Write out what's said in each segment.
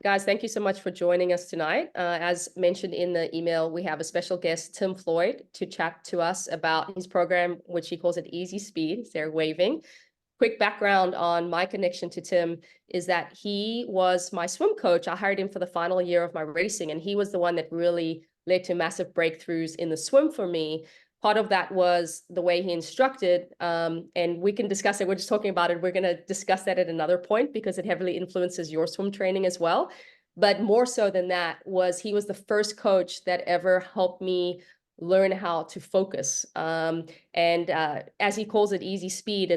Guys, thank you so much for joining us tonight. As mentioned in the email, we have a special guest, Tim Floyd, to chat to us about his program, which he calls it Easy Speed. They're waving. Quick background on my connection to Tim is that he was my swim coach. I hired him for the final year of my racing, and he was the one that really led to massive breakthroughs in the swim for me. Part of that was the way he instructed, and we can discuss it. We're just talking about it. We're going to discuss that at another point because it heavily influences your swim training as well. But more so than that was he was the first coach that ever helped me learn how to focus. And as he calls it, Easy Speed,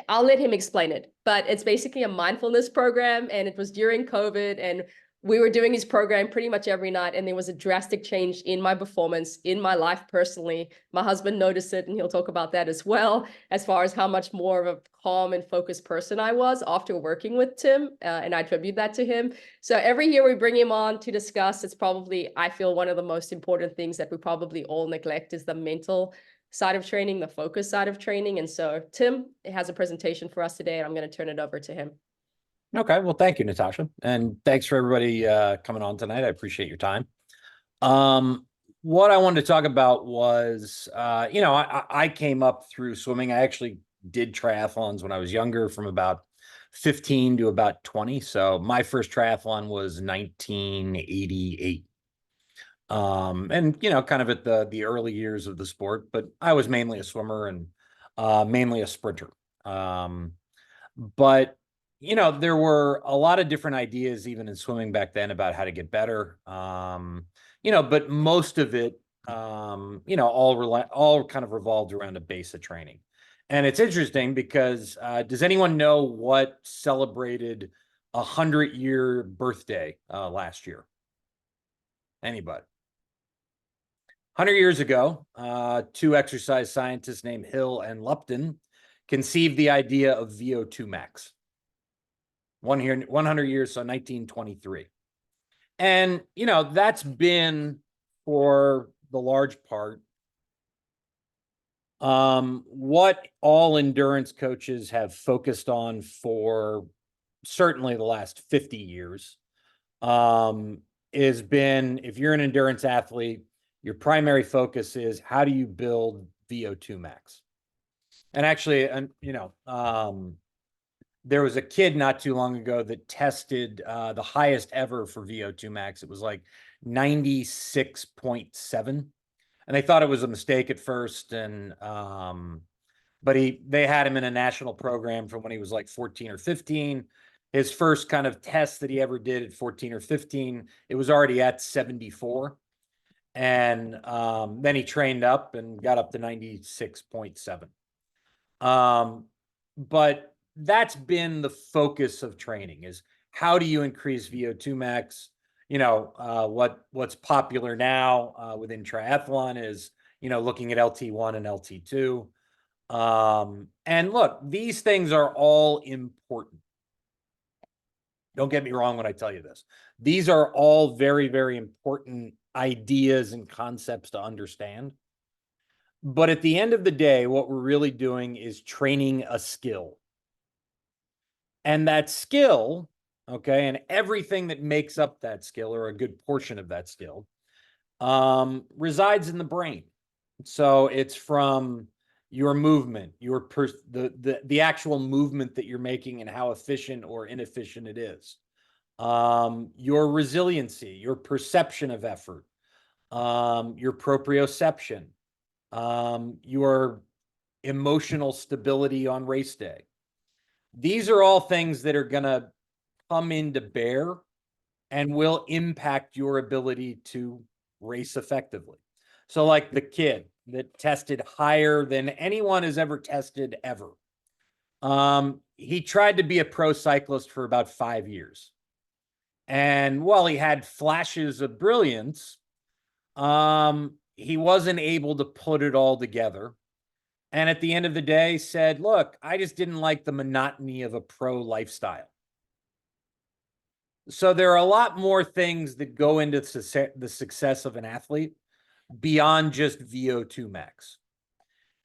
I'll let him explain it, but it's basically a mindfulness program. And it was during COVID, and we were doing his program pretty much every night. And there was a drastic change in my performance, in my life personally. My husband noticed it, and he'll talk about that as well, as far as how much more of a calm and focused person I was after working with Tim. And I attribute that to him. So every year we bring him on to discuss. It's probably, I feel, one of the most important things that we probably all neglect is the mental side of training, the focus side of training. And so Tim has a presentation for us today, and I'm going to turn it over to him. Okay. Well, thank you, Natasha. And thanks for everybody coming on tonight. I appreciate your time. What I wanted to talk about was, I came up through swimming. I actually did triathlons when I was younger, from about 15 to about 20. So my first triathlon was 1988. And, kind of at the early years of the sport, but I was mainly a swimmer and mainly a sprinter. But there were a lot of different ideas, even in swimming back then, about how to get better. But most of it, all kind of revolved around a base of training. And it's interesting because does anyone know what celebrated 100-year birthday last year? Anybody? 100 years ago, two exercise scientists named Hill and Lupton conceived the idea of VO2 max. 100 years, so 1923. And, that's been, for the large part, what all endurance coaches have focused on for certainly the last 50 years, has been, if you're an endurance athlete, your primary focus is how do you build VO2 max? And actually, there was a kid not too long ago that tested the highest ever for VO2 max. It was like 96.7. And they thought it was a mistake at first. And but they had him in a national program from when he was like 14 or 15. His first kind of test that he ever did at 14 or 15, it was already at 74. And then he trained up and got up to 96.7. But that's been the focus of training, is how do you increase VO2 max? What's popular now within triathlon is, looking at LT1 and LT2. And look, these things are all important. Don't get me wrong when I tell you this. These are all very, very important ideas and concepts to understand. But at the end of the day, what we're really doing is training a skill. And that skill, okay, and everything that makes up that skill, or a good portion of that skill, resides in the brain. So it's from your movement, the actual movement that you're making and how efficient or inefficient it is. Your resiliency, your perception of effort, your proprioception, your emotional stability on race day. These are all things that are going to come into bear and will impact your ability to race effectively. So like the kid that tested higher than anyone has ever tested ever. He tried to be a pro cyclist for about 5 years. And while he had flashes of brilliance, he wasn't able to put it all together. And at the end of the day said, look, I just didn't like the monotony of a pro lifestyle. So there are a lot more things that go into the success of an athlete beyond just VO2 max.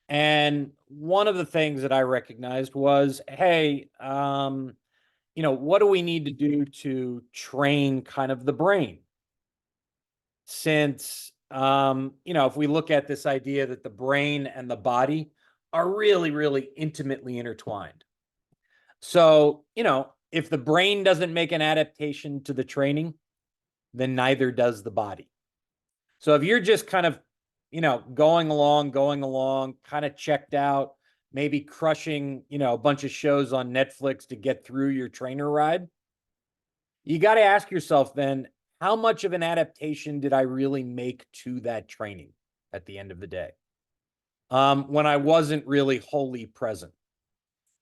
And one of the things that I recognized was, hey, what do we need to do to train kind of the brain? Since, if we look at this idea that the brain and the body are really, really intimately intertwined. So, if the brain doesn't make an adaptation to the training, then neither does the body. So if you're just kind of, going along, kind of checked out, maybe crushing, a bunch of shows on Netflix to get through your trainer ride, you got to ask yourself then, how much of an adaptation did I really make to that training at the end of the day? When I wasn't really wholly present.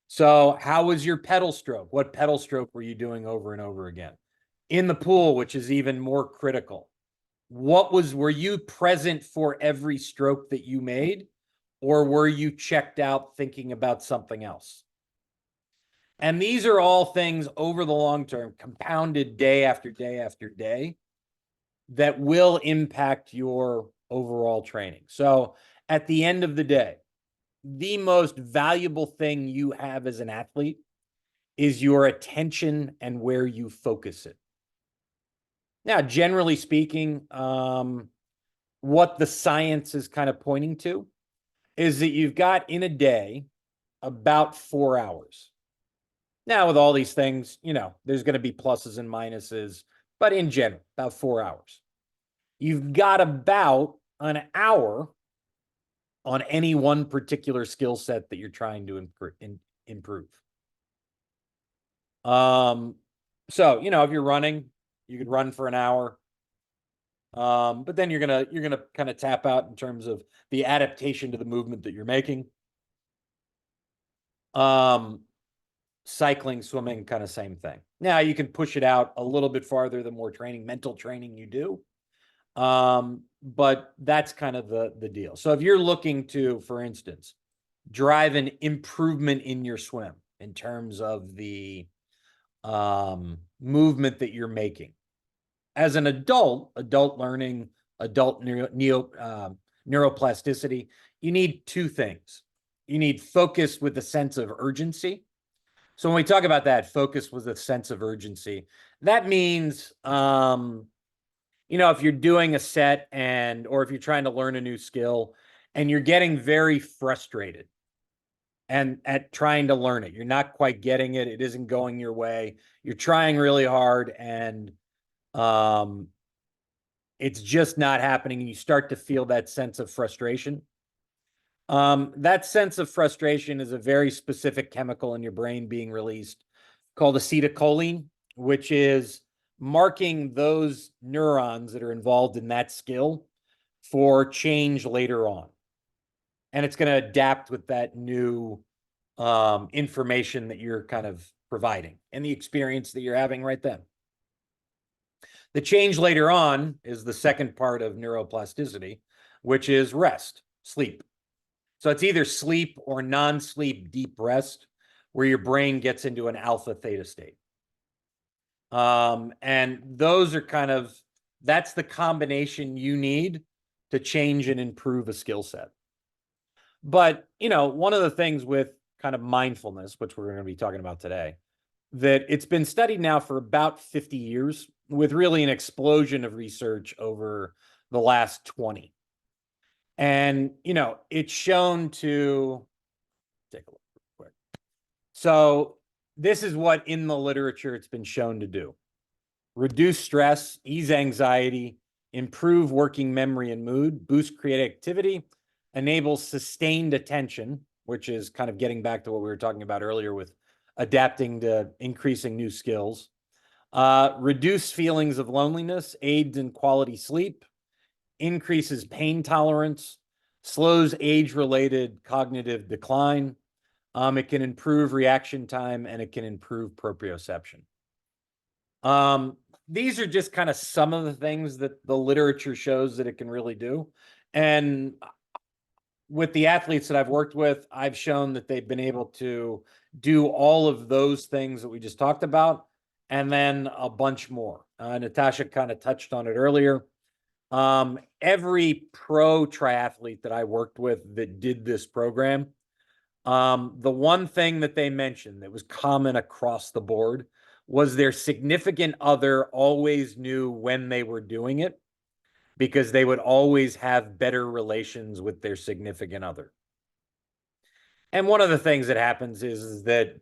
So how was your pedal stroke? What pedal stroke were you doing over and over again? In the pool, which is even more critical. Were you present for every stroke that you made, or were you checked out thinking about something else? And these are all things over the long term, compounded day after day after day, that will impact your overall training. So at the end of the day, the most valuable thing you have as an athlete is your attention and where you focus it. Now, generally speaking, what the science is kind of pointing to is that you've got in a day about 4 hours. Now, with all these things, there's going to be pluses and minuses, but in general, about 4 hours. You've got about an hour on any one particular skill set that you're trying to improve. So, if you're running, you could run for an hour. But then you're gonna kind of tap out in terms of the adaptation to the movement that you're making. Cycling, swimming, kind of same thing. Now you can push it out a little bit farther the more mental training you do. But that's kind of the deal. So if you're looking to, for instance, drive an improvement in your swim in terms of the movement that you're making, as an adult learning, adult neuroplasticity, you need two things. You need focus with a sense of urgency. So when we talk about that, focus with a sense of urgency, that means, if you're doing a set or if you're trying to learn a new skill and you're getting very frustrated and at trying to learn it, you're not quite getting it. It isn't going your way. You're trying really hard and it's just not happening. And you start to feel that sense of frustration. That sense of frustration is a very specific chemical in your brain being released called acetylcholine, which is marking those neurons that are involved in that skill for change later on. And it's going to adapt with that new information that you're kind of providing and the experience that you're having right then. The change later on is the second part of neuroplasticity, which is rest, sleep. So it's either sleep or non-sleep deep rest, where your brain gets into an alpha theta state. And those are that's the combination you need to change and improve a skill set. But, one of the things with kind of mindfulness, which we're going to be talking about today, that it's been studied now for about 50 years with really an explosion of research over the last 20. And, it's shown to take a look real quick. So this is what in the literature it's been shown to do: reduce stress, ease anxiety, improve working memory and mood, boost creativity, enable sustained attention, which is kind of getting back to what we were talking about earlier with adapting to increasing new skills, reduce feelings of loneliness, aids in quality sleep, increases pain tolerance, slows age-related cognitive decline. It can improve reaction time, and it can improve proprioception. These are just kind of some of the things that the literature shows that it can really do. And with the athletes that I've worked with, I've shown that they've been able to do all of those things that we just talked about, and then a bunch more. Natasha kind of touched on it earlier. Every pro triathlete that I worked with that did this program The one thing that they mentioned that was common across the board was their significant other always knew when they were doing it, because they would always have better relations with their significant other. And one of the things that happens is that,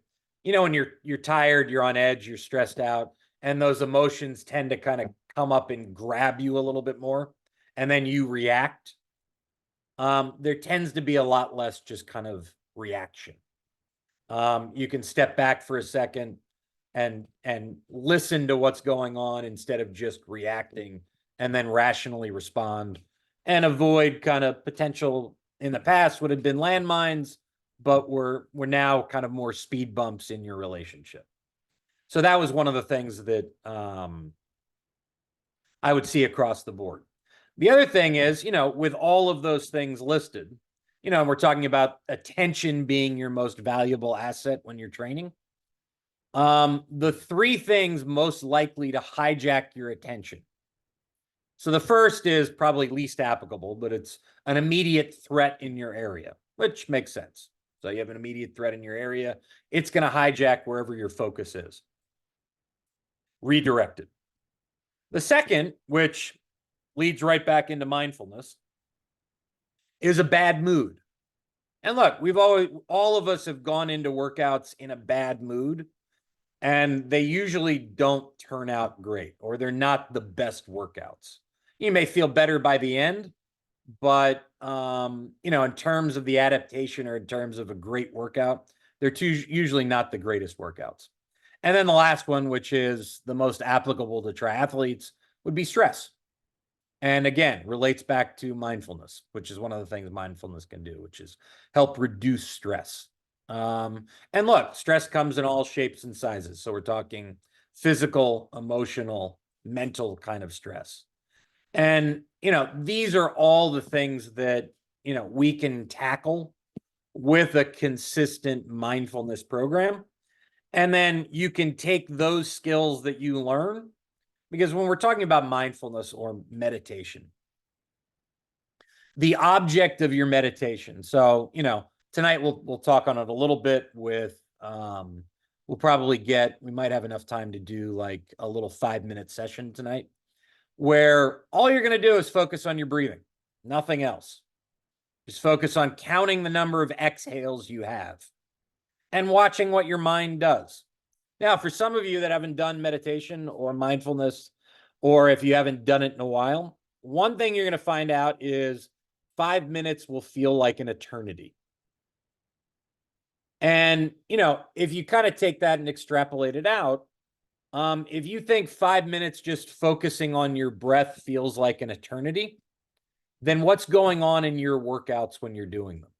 when you're tired, you're on edge, you're stressed out, and those emotions tend to kind of come up and grab you a little bit more, and then you react. There tends to be a lot less just kind of reaction. You can step back for a second and listen to what's going on instead of just reacting, and then rationally respond and avoid kind of potential, in the past would have been landmines, but we're now kind of more speed bumps in your relationship. So that was one of the things that I would see across the board. The other thing is, with all of those things listed, and we're talking about attention being your most valuable asset when you're training. The three things most likely to hijack your attention. So the first is probably least applicable, but it's an immediate threat in your area, which makes sense. So you have an immediate threat in your area, it's going to hijack wherever your focus is. Redirect it. The second, which leads right back into mindfulness, is a bad mood. And look, all of us have gone into workouts in a bad mood, and they usually don't turn out great, or they're not the best workouts. You may feel better by the end, but in terms of the adaptation or in terms of a great workout, they're usually not the greatest workouts. And then the last one, which is the most applicable to triathletes, would be stress. And again, relates back to mindfulness, which is one of the things mindfulness can do, which is help reduce stress. And look, stress comes in all shapes and sizes. So we're talking physical, emotional, mental kind of stress. And, these are all the things that, we can tackle with a consistent mindfulness program. And then you can take those skills that you learn, because when we're talking about mindfulness or meditation, the object of your meditation. So, tonight we'll talk on it a little bit with, we might have enough time to do like a little 5-minute session tonight, where all you're going to do is focus on your breathing, nothing else. Just focus on counting the number of exhales you have and watching what your mind does. Now, for some of you that haven't done meditation or mindfulness, or if you haven't done it in a while, one thing you're going to find out is 5 minutes will feel like an eternity. And, if you kind of take that and extrapolate it out, if you think 5 minutes just focusing on your breath feels like an eternity, then what's going on in your workouts when you're doing them?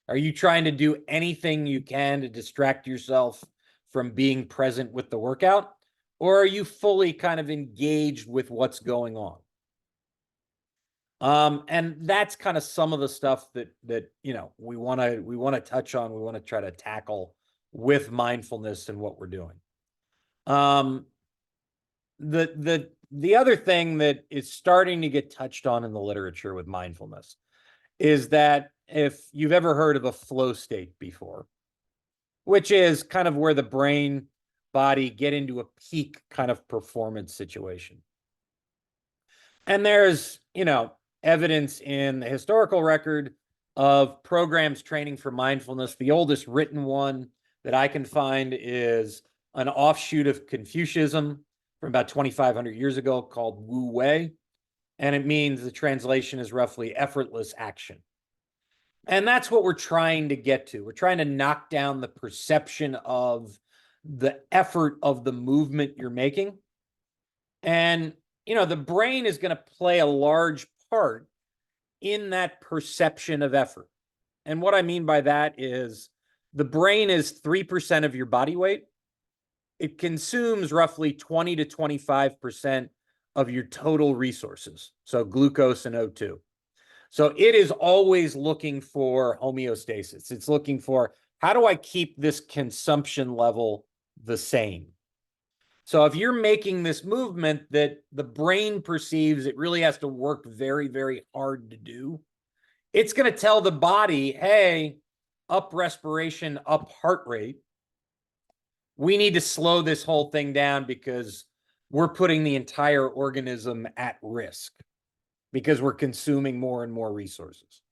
Are you trying to do anything you can to distract yourself from being present with the workout? Or are you fully kind of engaged with what's going on? And that's kind of some of the stuff that we want to touch on, we want to try to tackle with mindfulness and what we're doing. The other thing that is starting to get touched on in the literature with mindfulness is that if you've ever heard of a flow state before, which is kind of where the brain body get into a peak kind of performance situation. And there's, evidence in the historical record of programs training for mindfulness. The oldest written one that I can find is an offshoot of Confucianism from about 2,500 years ago called Wu Wei. And it means, the translation is roughly effortless action. And that's what we're trying to get to. We're trying to knock down the perception of the effort of the movement you're making. And, the brain is going to play a large part in that perception of effort. And what I mean by that is the brain is 3% of your body weight. It consumes roughly 20 to 25% of your total resources. So glucose and O2. So it is always looking for homeostasis. It's looking for, how do I keep this consumption level the same? So if you're making this movement that the brain perceives it really has to work very, very hard to do, it's going to tell the body, hey, up respiration, up heart rate, we need to slow this whole thing down because we're putting the entire organism at risk because we're consuming more and more resources.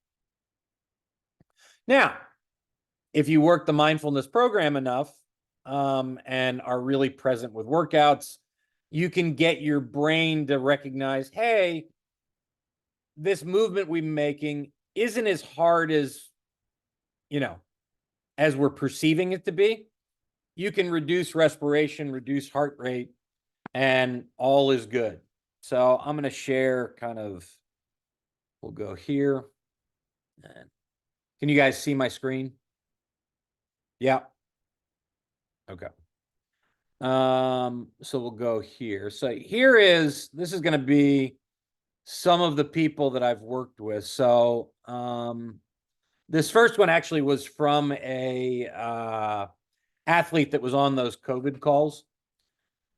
Now, if you work the mindfulness program enough and are really present with workouts, you can get your brain to recognize, hey, this movement we're making isn't as hard as, as we're perceiving it to be. You can reduce respiration, reduce heart rate, and all is good. So I'm going to share we'll go here. Can you guys see my screen? Yeah. Okay. So we'll go here. So this is going to be some of the people that I've worked with. So, this first one actually was from a, athlete that was on those COVID calls.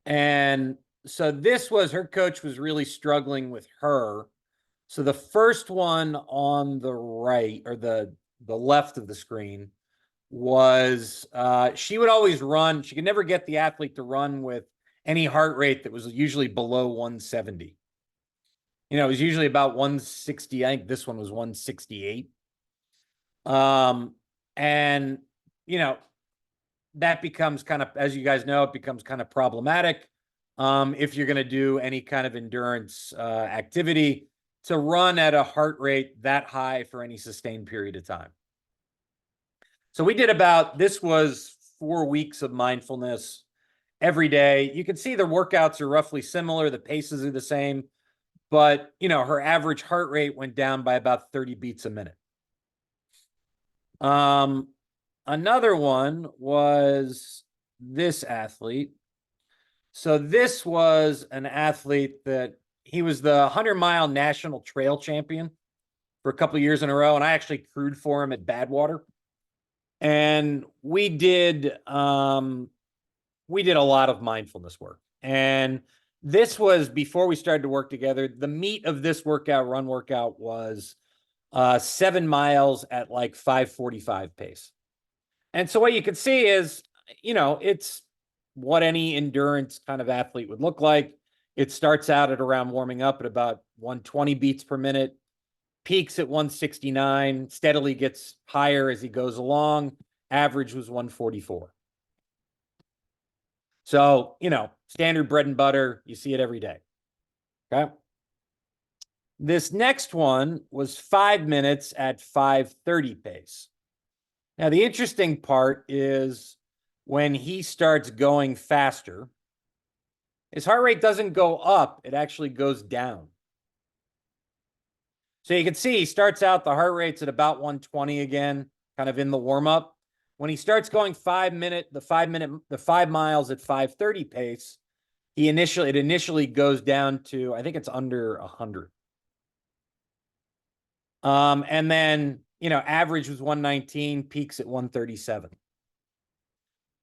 And so her coach was really struggling with her. So the first one on the right or the left of the screen was she would always run. She could never get the athlete to run with any heart rate that was usually below 170. It was usually about 160. I think this one was 168. And that becomes as you guys know, it becomes kind of problematic if you're going to do any kind of endurance activity to run at a heart rate that high for any sustained period of time. So we did this was 4 weeks of mindfulness every day. You can see the workouts are roughly similar. The paces are the same, but her average heart rate went down by about 30 beats a minute. Another one was this athlete. So this was an athlete that he was the 100-mile national trail champion for a couple of years in a row. And I actually crewed for him at Badwater. And we did a lot of mindfulness work. And this was before we started to work together. The meat of this run workout was 7 miles at like 5:45 pace. And so what you can see is, it's what any endurance kind of athlete would look like. It starts out at around warming up at about 120 beats per minute, peaks at 169, steadily gets higher as he goes along. Average was 144. So, standard bread and butter, you see it every day. Okay. This next one was 5 minutes at 5:30 pace. Now, the interesting part is when he starts going faster, his heart rate doesn't go up, it actually goes down. So you can see he starts out, the heart rate's at about 120 again, kind of in the warm-up. When he starts going 5 miles at 5:30 pace, it initially goes down to, I think it's under 100. And then, average was 119, peaks at 137.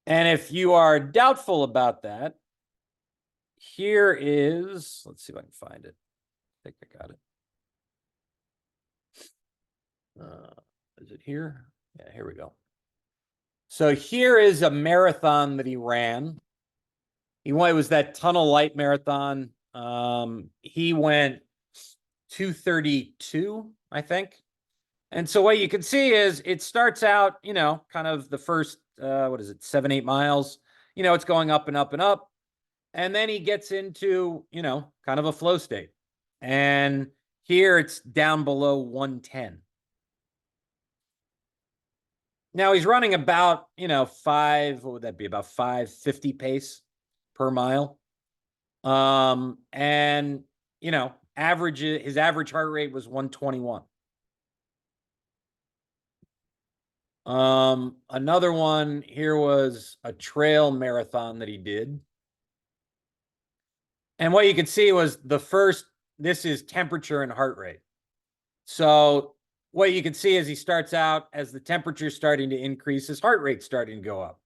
And if you are doubtful about that, here is, let's see if I can find it. I think I got it. Is it here? Yeah, here we go. So here is a marathon that he ran. It was that Tunnel Light Marathon. He went 2:32, I think. And so what you can see is it starts out, kind of the first, 7, 8 miles, it's going up and up and up. And then he gets into, kind of a flow state. And here it's down below 110. Now he's running about, what would that be? About 5:50 pace per mile. And, his average heart rate was 121. Another one here was a trail marathon that he did. And what you could see was this is temperature and heart rate. So what you can see is he starts out as the temperature starting to increase, his heart rate starting to go up.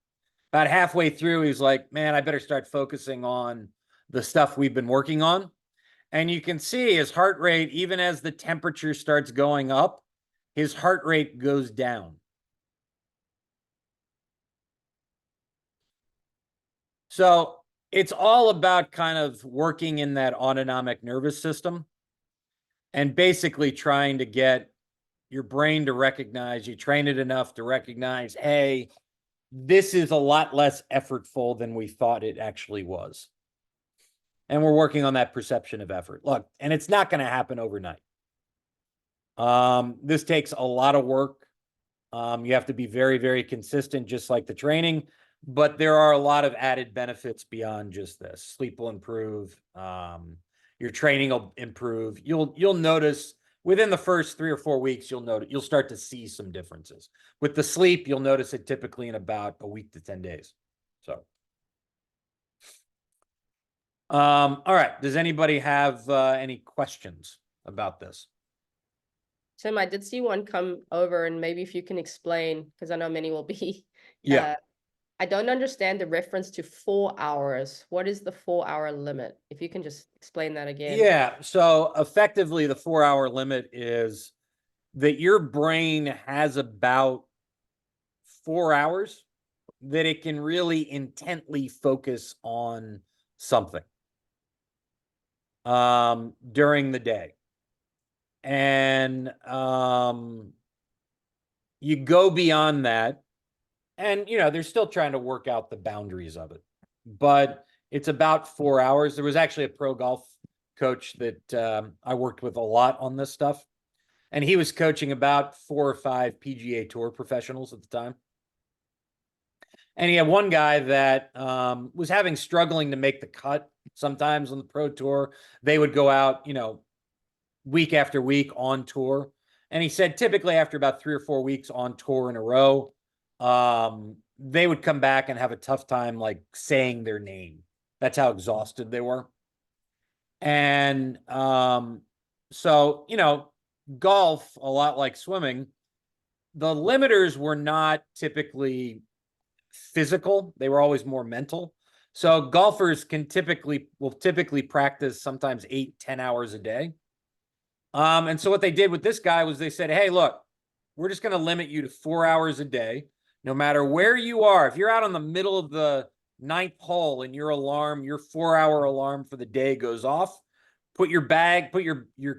About halfway through, he's like, man, I better start focusing on the stuff we've been working on. And you can see his heart rate, even as the temperature starts going up, his heart rate goes down. So it's all about kind of working in that autonomic nervous system and basically trying to get your brain to recognize, you train it enough to recognize, hey, this is a lot less effortful than we thought it actually was. And we're working on that perception of effort. Look, and it's not going to happen overnight. This takes a lot of work. You have to be very, very consistent, just like the training. But there are a lot of added benefits beyond just this. Sleep will improve. Your training will improve. You'll notice within the first 3 or 4 weeks, you'll start to see some differences. With the sleep, you'll notice it typically in about a week to 10 days. So, all right. Does anybody have any questions about this? Tim, I did see one come over, and maybe if you can explain, because I know many will be. Yeah. I don't understand the reference to 4 hours. What is the 4-hour limit? If you can just explain that again. Yeah. So effectively, the 4-hour limit is that your brain has about 4 hours that it can really intently focus on something during the day. And you go beyond that, and they're still trying to work out the boundaries of it, but it's about 4 hours. There was actually a pro golf coach that I worked with a lot on this stuff, and he was coaching about 4 or 5 PGA Tour professionals at the time. And he had one guy that was struggling to make the cut. Sometimes on the pro tour, they would go out, week after week on tour. And he said typically after about 3 or 4 weeks on tour in a row, they would come back and have a tough time like saying their name. That's how exhausted they were. And so, golf, a lot like swimming, the limiters were not typically physical. They were always more mental. So golfers will typically practice sometimes 8-10 hours a day. And so what they did with this guy was they said, hey, look, we're just going to limit you to 4 hours a day, no matter where you are. If you're out on the middle of the 9th hole and your 4-hour alarm for the day goes off, put your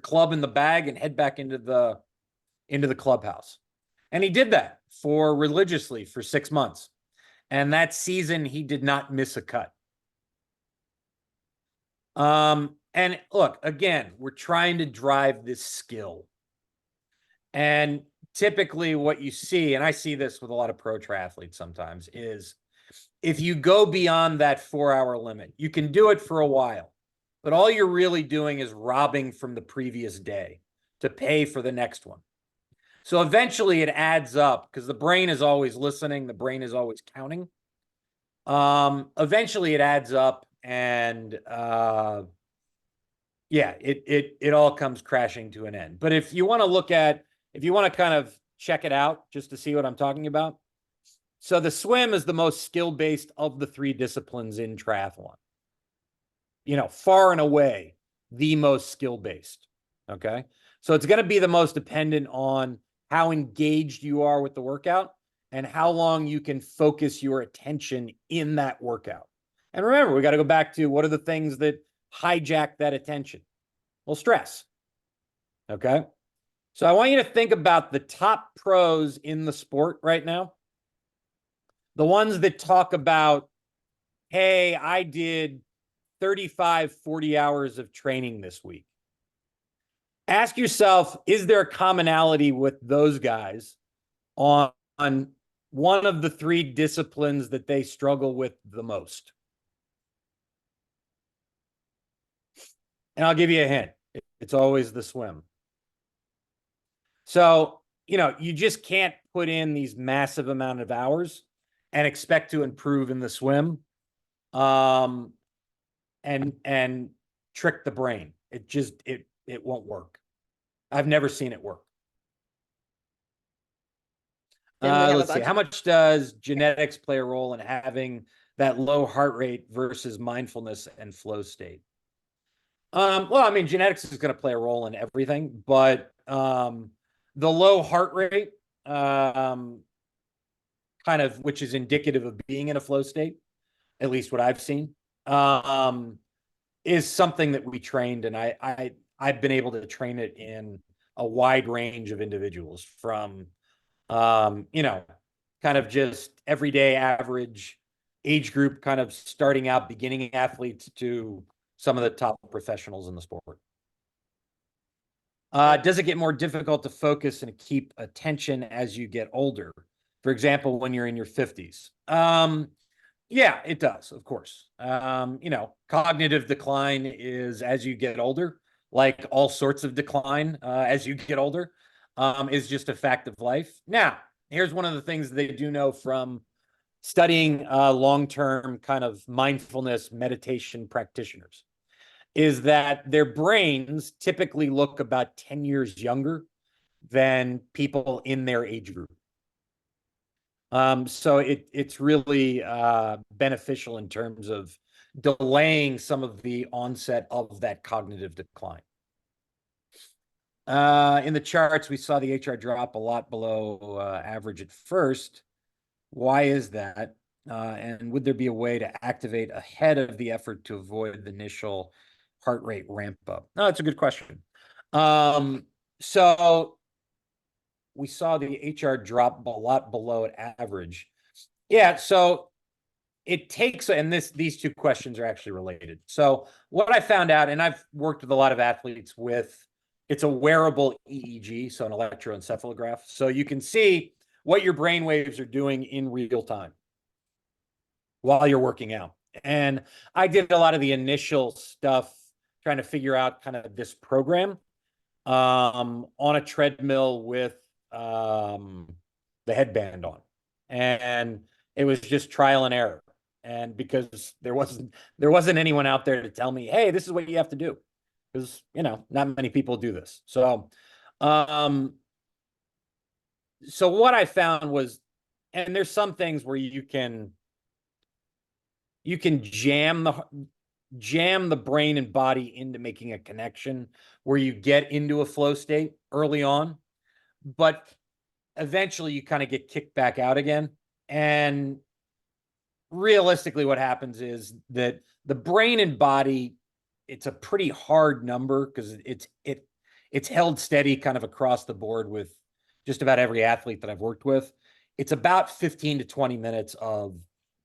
club in the bag and head back into the clubhouse. And he did that religiously for 6 months. And that season, he did not miss a cut. And look, again, we're trying to drive this skill. And typically what you see, and I see this with a lot of pro triathletes sometimes, is if you go beyond that 4-hour limit, you can do it for a while, but all you're really doing is robbing from the previous day to pay for the next one. So eventually it adds up because the brain is always listening. The brain is always counting. Eventually it adds up, and it all comes crashing to an end. But if you want to kind of check it out just to see what I'm talking about. So the swim is the most skill-based of the 3 disciplines in triathlon. Far and away the most skill-based. Okay. So it's going to be the most dependent on how engaged you are with the workout and how long you can focus your attention in that workout. And remember, we got to go back to what are the things that hijack that attention? Well, stress. Okay. So I want you to think about the top pros in the sport right now. The ones that talk about, hey, I did 35, 40 hours of training this week. Ask yourself, is there a commonality with those guys on one of the 3 disciplines that they struggle with the most? And I'll give you a hint. It's always the swim. So, you just can't put in these massive amount of hours and expect to improve in the swim and trick the brain. It won't work. I've never seen it work. Let's see. How much does genetics play a role in having that low heart rate versus mindfulness and flow state? Well, I mean, genetics is going to play a role in everything, but the low heart rate, kind of, which is indicative of being in a flow state, at least what I've seen, is something that we trained, and I've been able to train it in a wide range of individuals, from kind of just everyday average age group, kind of starting out beginning athletes, to some of the top professionals in the sport. Does it get more difficult to focus and keep attention as you get older? For example, when you're in your 50s? Yeah, it does, of course. Cognitive decline is as you get older, like all sorts of decline as you get older, is just a fact of life. Now, here's one of the things they do know from studying long-term kind of mindfulness meditation practitioners, is that their brains typically look about 10 years younger than people in their age group. So it's really beneficial in terms of delaying some of the onset of that cognitive decline. In the charts, we saw the HR drop a lot below average at first. Why is that? And would there be a way to activate ahead of the effort to avoid the initial heart rate ramp up? No, that's a good question. So we saw the HR drop a lot below average. Yeah, so it takes, and these two questions are actually related. So what I found out, and I've worked with a lot of athletes with, it's a wearable EEG, so an electroencephalograph. So you can see what your brain waves are doing in real time while you're working out. And I did a lot of the initial stuff trying to figure out kind of this program on a treadmill with the headband on. And it was just trial and error. And because there wasn't anyone out there to tell me, hey, this is what you have to do. Because, not many people do this. So what I found was, and there's some things where you can jam the brain and body into making a connection where you get into a flow state early on, but eventually you kind of get kicked back out again. And realistically, what happens is that the brain and body, it's a pretty hard number, because it's held steady kind of across the board with just about every athlete that I've worked with. It's about 15 to 20 minutes of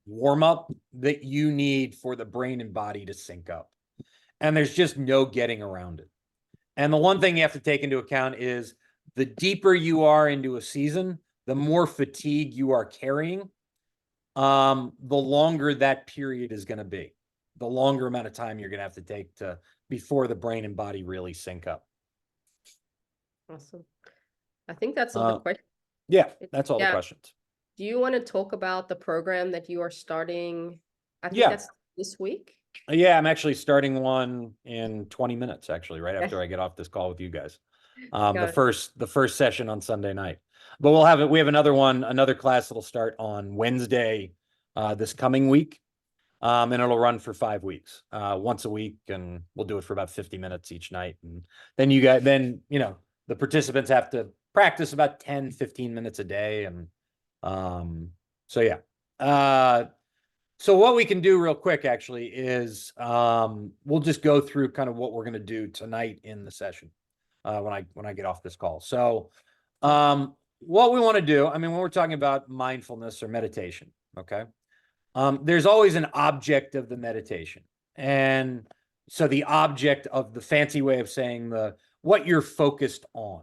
warm up that you need for the brain and body to sync up. And there's just no getting around it. And the one thing you have to take into account is the deeper you are into a season, the more fatigue you are carrying, the longer that period is going to be, the longer amount of time you're going to have to take before the brain and body really sync up. Awesome. I think that's all the questions. Yeah, that's all the questions. Do you want to talk about the program that you are starting? I think that's this week. Yeah, I'm actually starting one in 20 minutes, actually, right after I get off this call with you guys. The first session on Sunday night. But we have another class that'll start on Wednesday this coming week. And it'll run for 5 weeks, once a week, and we'll do it for about 50 minutes each night. And then the participants have to practice about 10, 15 minutes a day. And so yeah. So what we can do real quick actually is we'll just go through kind of what we're going to do tonight in the session when I get off this call. So what we want to do, when we're talking about mindfulness or meditation, okay, there's always an object of the meditation. And so the object of the fancy way of saying what you're focused on.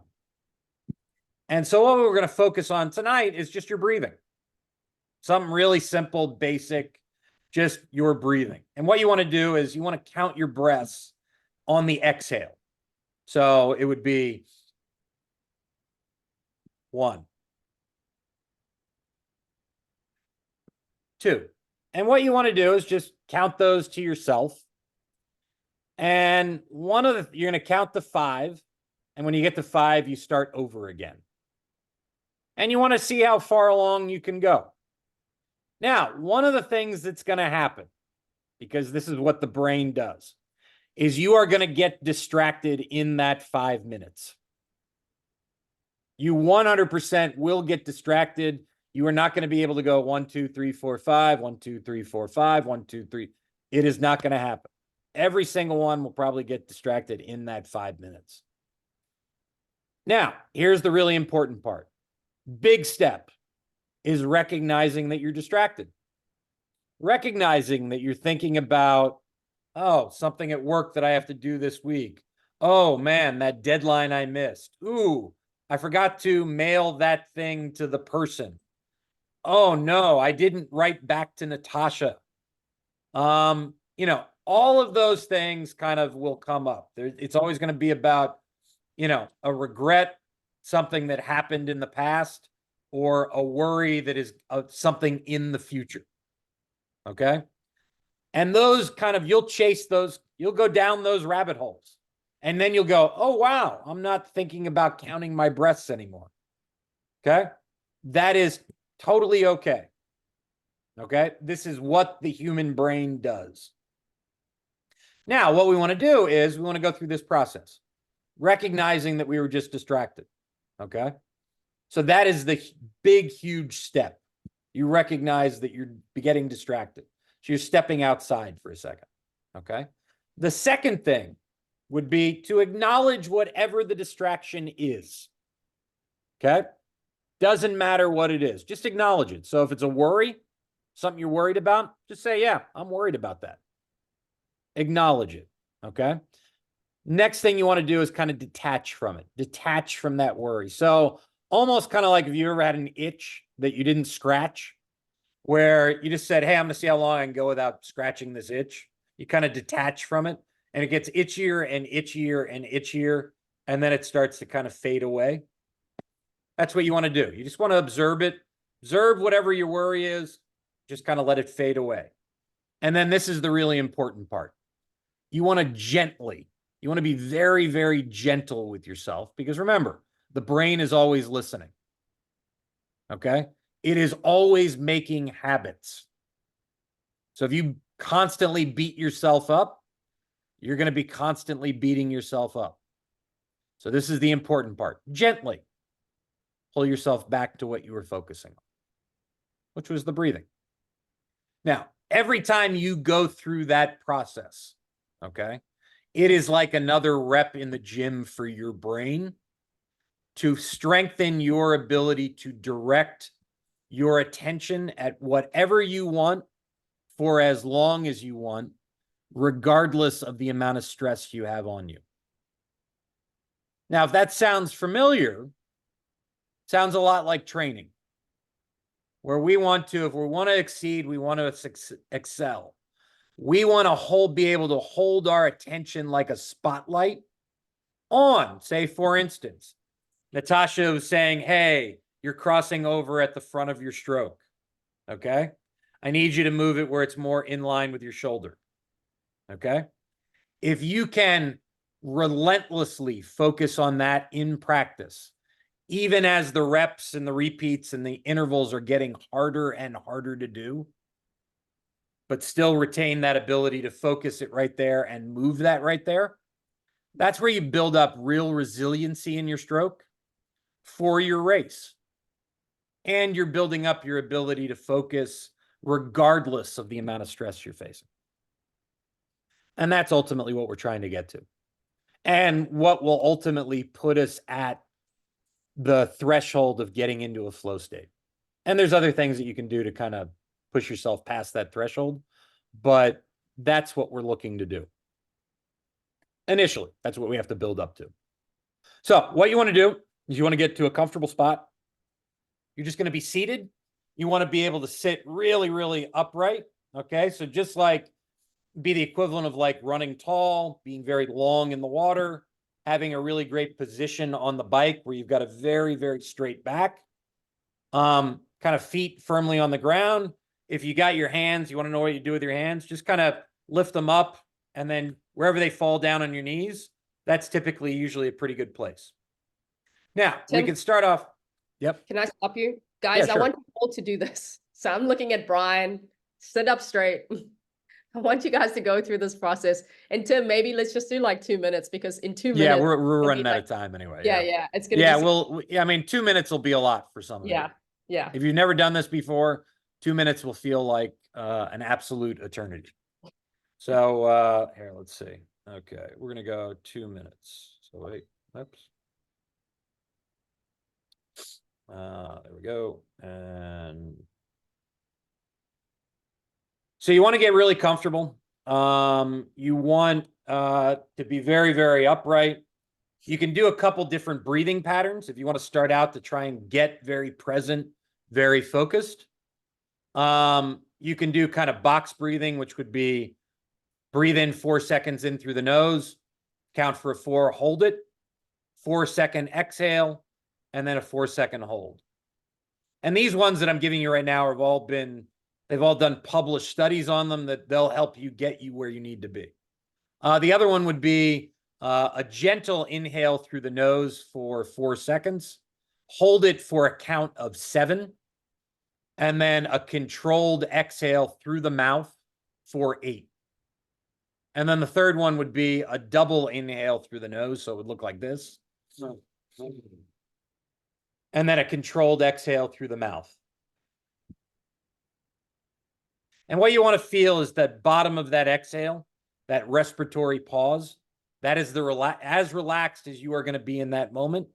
And so what we're going to focus on tonight is just your breathing. Something really simple, basic, just your breathing. And what you want to do is you want to count your breaths on the exhale. So it would be 1, 2. And what you want to do is just count those to yourself. And you're going to count to 5. And when you get to 5, you start over again. And you want to see how far along you can go. Now, one of the things that's going to happen, because this is what the brain does, is you are going to get distracted in that 5 minutes. You 100% will get distracted. You are not going to be able to go 1, 2, 3, 4, 5, 1, 2, 3, 4, 5, 1, 2, 3. It is not going to happen. Every single one will probably get distracted in that 5 minutes. Now, here's the really important part. Big step is recognizing that you're distracted. Recognizing that you're thinking about, oh, something at work that I have to do this week. Oh man, that deadline I missed. Ooh, I forgot to mail that thing to the person. Oh no, I didn't write back to Natasha. All of those things kind of will come up. It's always going to be about, a regret, something that happened in the past, or a worry that is something in the future. Okay. And those kind of, you'll chase those, you'll go down those rabbit holes. And then you'll go, oh, wow, I'm not thinking about counting my breaths anymore. Okay. That is totally okay. Okay. This is what the human brain does. Now, what we want to do is we want to go through this process, recognizing that we were just distracted. Okay. So that is the big, huge step. You recognize that you're getting distracted. So you're stepping outside for a second. Okay. The second thing would be to acknowledge whatever the distraction is. Okay. Doesn't matter what it is. Just acknowledge it. So if it's a worry, something you're worried about, just say, yeah, I'm worried about that. Acknowledge it. Okay. Next thing you want to do is kind of detach from it. Detach from that worry. So almost kind of like if you ever had an itch that you didn't scratch, where you just said, hey, I'm going to see how long I can go without scratching this itch. You kind of detach from it and it gets itchier and itchier and itchier. And then it starts to kind of fade away. That's what you want to do. You just want to observe it. Observe whatever your worry is. Just kind of let it fade away. And then this is the really important part. You want to be very, very gentle with yourself, because remember, the brain is always listening. Okay. It is always making habits. So if you constantly beat yourself up, you're going to be constantly beating yourself up. So this is the important part. Gently pull yourself back to what you were focusing on, which was the breathing. Now, every time you go through that process, okay, it is like another rep in the gym for your brain to strengthen your ability to direct your attention at whatever you want for as long as you want, regardless of the amount of stress you have on you. Now, if that sounds familiar, sounds a lot like training, where if we want to exceed, we want to excel. We want to be able to hold our attention like a spotlight on, say, for instance, Natasha was saying, hey, you're crossing over at the front of your stroke. Okay. I need you to move it where it's more in line with your shoulder. Okay. If you can relentlessly focus on that in practice, even as the reps and the repeats and the intervals are getting harder and harder to do, but still retain that ability to focus it right there and move that right there, that's where you build up real resiliency in your stroke for your race. And you're building up your ability to focus regardless of the amount of stress you're facing. And that's ultimately what we're trying to get to. And what will ultimately put us at the threshold of getting into a flow state. And there's other things that you can do to kind of push yourself past that threshold, but that's what we're looking to do. Initially, that's what we have to build up to. So what you want to do is you want to get to a comfortable spot. You're just going to be seated. You want to be able to sit really, really upright. Okay. So just like be the equivalent of like running tall, being very long in the water, having a really great position on the bike where you've got a very, very straight back, kind of feet firmly on the ground. If you got your hands, you want to know what you do with your hands, just kind of lift them up, and then wherever they fall down on your knees, that's typically usually a pretty good place. Now, we Tim, can start off. Yep. can I stop you? Guys, Yeah, I sure. want you all to do this. So I'm looking at Brian, sit up straight. I want you guys to go through this process. And Tim, maybe let's just do like 2 minutes, because in 2 minutes. Yeah, we're it'll be running out like, of time anyway. yeah, it's gonna Yeah, be well, I mean, 2 minutes will be a lot for some of you. yeah. Yeah. If you've never done this before, 2 minutes will feel like an absolute eternity. So here, let's see. Okay, we're gonna go 2 minutes. So wait, oops. There we go. And so you want to get really comfortable. You want to be very, very upright. You can do a couple different breathing patterns if you want to start out to try and get very present, very focused. You can do kind of box breathing, which would be breathe in 4 seconds in through the nose, count for a 4, hold it, 4-second exhale, and then a 4-second hold. And these ones that I'm giving you right now they've all done published studies on them that they'll help you get you where you need to be. The other one would be a gentle inhale through the nose for 4 seconds, hold it for a count of 7, and then a controlled exhale through the mouth for 8. And then the third one would be a double inhale through the nose, so it would look like this. And then a controlled exhale through the mouth. And what you want to feel is that bottom of that exhale, that respiratory pause, that is as relaxed as you are going to be in that moment,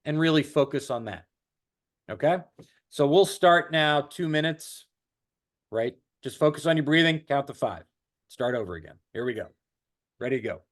and really focus on that. Okay? So we'll start now, 2 minutes, right? Just focus on your breathing, count to 5. Start over again. Here we go. Ready to go.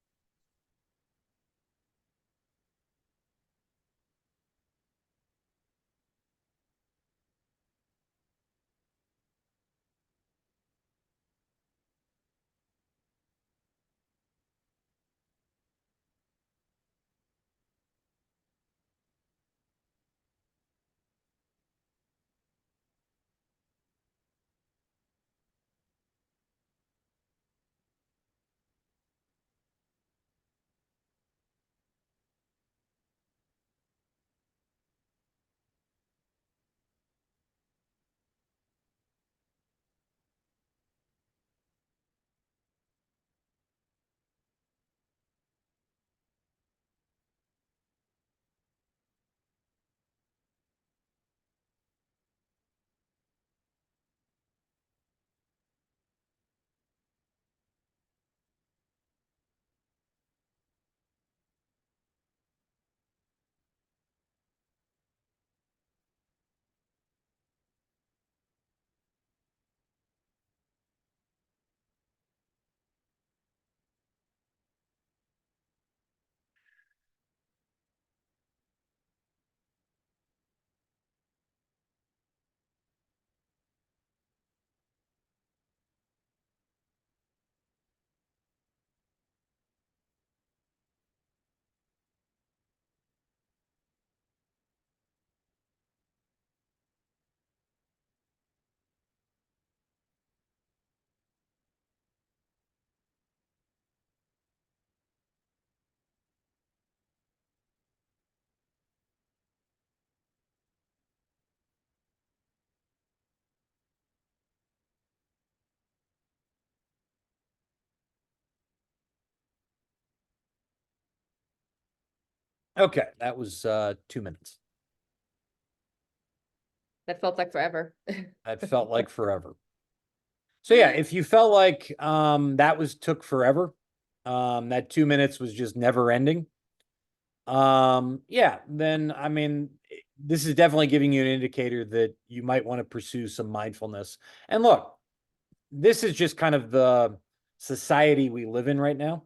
Okay, that was 2 minutes. That felt like forever. That felt like forever. So yeah, if you felt like that took forever, that 2 minutes was just never ending, yeah, then I mean, this is definitely giving you an indicator that you might want to pursue some mindfulness. And look, this is just kind of the society we live in right now,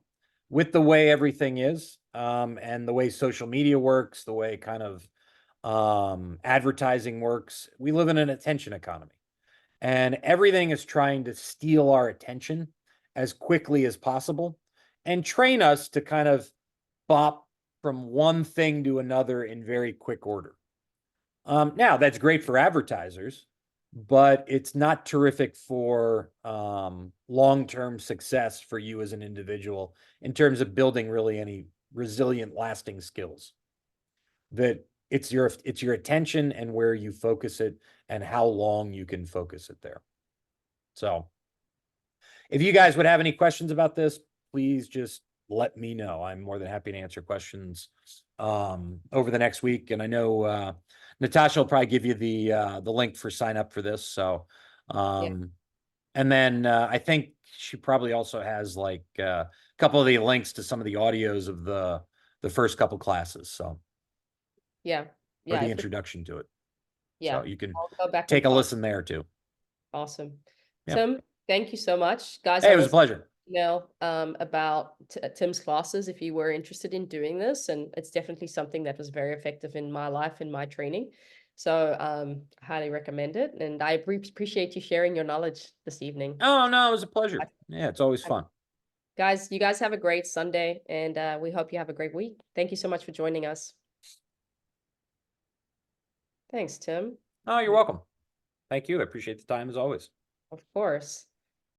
with the way everything is, and the way social media works, the way kind of advertising works. We live in an attention economy, and everything is trying to steal our attention as quickly as possible and train us to kind of bop from one thing to another in very quick order. Now, that's great for advertisers, but it's not terrific for long-term success for you as an individual in terms of building really any resilient, lasting skills. That it's your attention and where you focus it and how long you can focus it there. So if you guys would have any questions about this, please just let me know. I'm more than happy to answer questions over the next week. And I know Natasha will probably give you the link for sign up for this. So, and then I think she probably also has like a couple of the links to some of the audios of the first couple classes. So, Yeah. or Yeah. the introduction to it. Yeah. So you can I'll go back and take a find. listen there too. Awesome. Yeah. Tim, thank you so much. Guys, Hey, I it was a will pleasure. email about Tim's classes if you were interested in doing this. And it's definitely something that was very effective in my life, in my training. So highly recommend it. And I appreciate you sharing your knowledge this evening. Oh, no, it was a pleasure. Yeah, it's always fun. Guys, you guys have a great Sunday, and we hope you have a great week. Thank you so much for joining us. Thanks, Tim. Oh, you're welcome. Thank you. I appreciate the time as always. Of course.